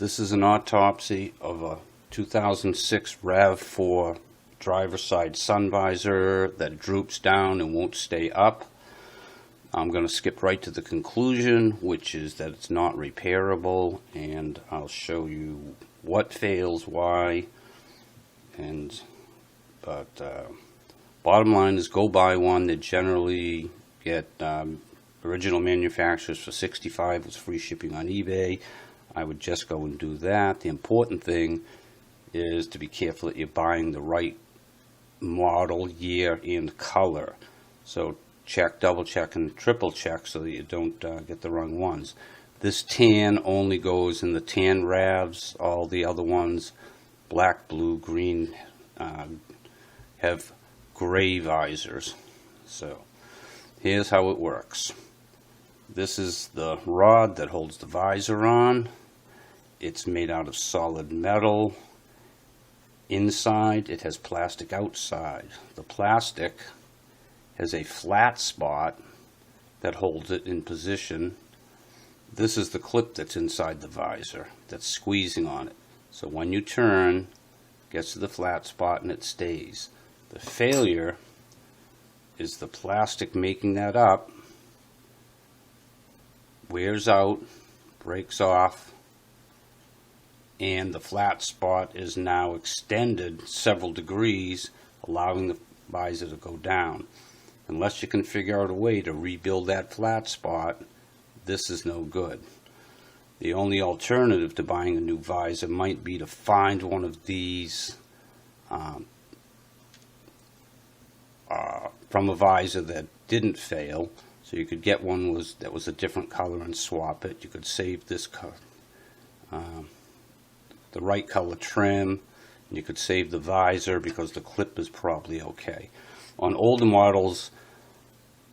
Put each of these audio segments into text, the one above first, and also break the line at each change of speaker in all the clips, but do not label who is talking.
This is an autopsy of a 2006 RAV4 driver's side sun visor that droops down and won't stay up. I'm going to skip right to the conclusion, which is that it's not repairable, and I'll show you what fails, why, but bottom line is go buy one. They generally get original manufacturers for $65 with free shipping on eBay. I would just go and do that. The important thing is to be careful that you're buying the right model, year, and color. So check, double check, and triple check so that you don't get the wrong ones. This tan only goes in the tan RAVs. All the other ones, black, blue, green, have gray visors. So here's how it works. This is the rod that holds the visor on. It's made out of solid metal. Inside, it has plastic outside. The plastic has a flat spot that holds it in position. This is the clip that's inside the visor that's squeezing on it. So when you turn, it gets to the flat spot and it stays. The failure is the plastic making that up wears out, breaks off, and the flat spot is now extended several degrees, allowing the visor to go down. Unless you can figure out a way to rebuild that flat spot, this is no good. The only alternative to buying a new visor might be to find one of these from a visor that didn't fail. So you could get one that was a different color and swap it. You could save this color, the right color trim, and you could save the visor because the clip is probably okay. On older models,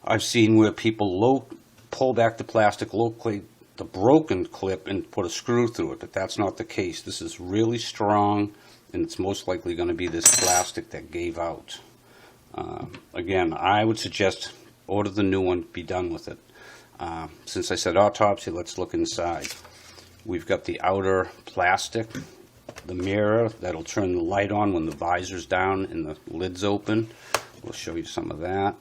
I've seen where people pull back the plastic, locate the broken clip and put a screw through it, but that's not the case. This is really strong, and it's most likely going to be this plastic that gave out. Again, I would suggest order the new one, be done with it. Since I said autopsy, let's look inside. We've got the outer plastic, the mirror that'll turn the light on when the visor's down and the lid's open. We'll show you some of that.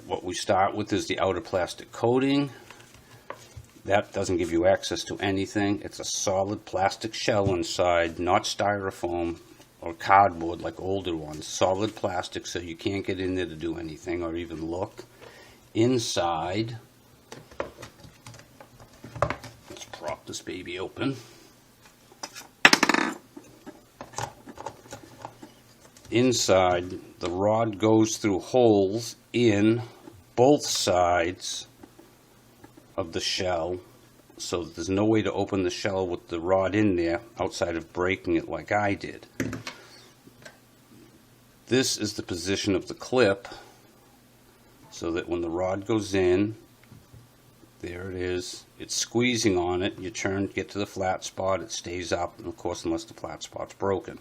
What we start with is the outer plastic coating. That doesn't give you access to anything. It's a solid plastic shell inside, not styrofoam or cardboard like older ones. Solid plastic, so you can't get in there to do anything or even look. Inside, let's prop this baby open. Inside, the rod goes through holes in both sides of the shell, so there's no way to open the shell with the rod in there outside of breaking it like I did. This is the position of the clip, so that when the rod goes in, there it is, it's squeezing on it, you turn, get to the flat spot, it stays up, and of course unless the flat spot's broken.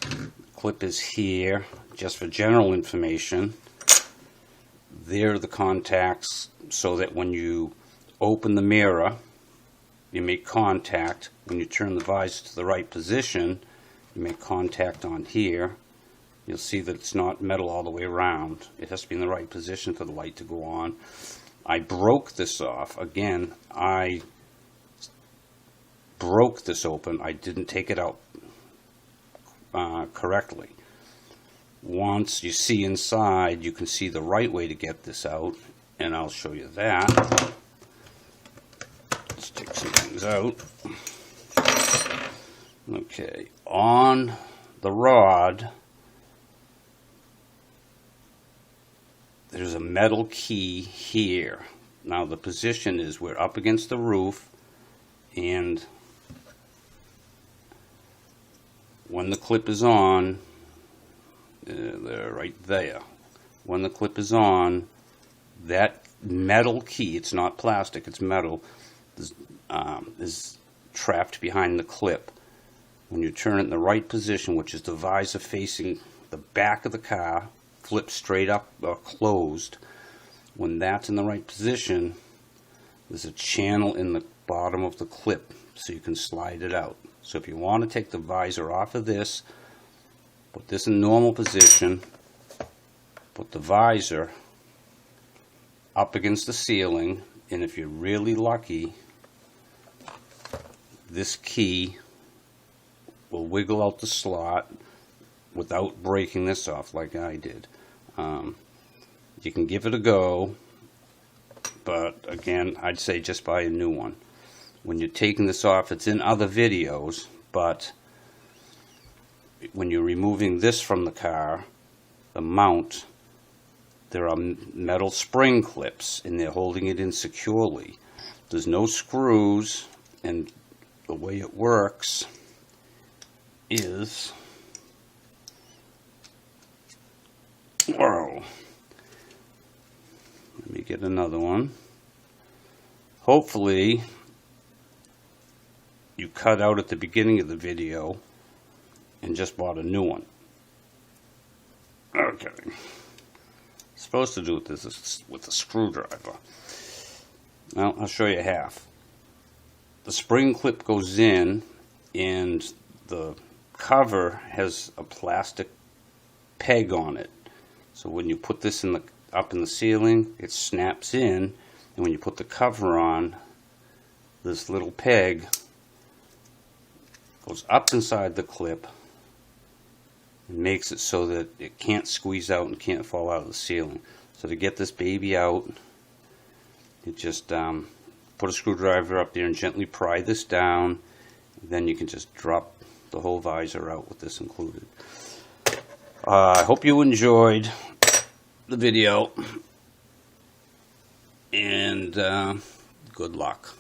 The clip is here, just for general information. There are the contacts, so that when you open the mirror, you make contact. When you turn the visor to the right position, you make contact on here. You'll see that it's not metal all the way around. It has to be in the right position for the light to go on. I broke this off. Again, I broke this open. I didn't take it out correctly. Once you see inside, you can see the right way to get this out, and I'll show you that. Let's take some things out. Okay, on the rod, there's a metal key here. Now the position is we're up against the roof, and when the clip is on, they're right there. When the clip is on, that metal key, it's not plastic, it's metal, is trapped behind the clip. When you turn it in the right position, which is the visor facing the back of the car, flip straight up or closed, when that's in the right position, there's a channel in the bottom of the clip so you can slide it out. So if you want to take the visor off of this, put this in normal position, put the visor up against the ceiling, and if you're really lucky, this key will wiggle out the slot without breaking this off like I did. You can give it a go, but again, I'd say just buy a new one. When you're taking this off, it's in other videos, but when you're removing this from the car, the mount, there are metal spring clips and they're holding it in securely. There's no screws, and the way it works is, whoa, let me get another one. Hopefully you cut out at the beginning of the video and just bought a new one. Okay. Supposed to do this with a screwdriver. Well, I'll show you half. The spring clip goes in, and the cover has a plastic peg on it. So when you put this up in the ceiling, it snaps in, and when you put the cover on, this little peg goes up inside the clip and makes it so that it can't squeeze out and can't fall out of the ceiling. So to get this baby out, you just put a screwdriver up there and gently pry this down. Then you can just drop the whole visor out with this included. I hope you enjoyed the video, and good luck.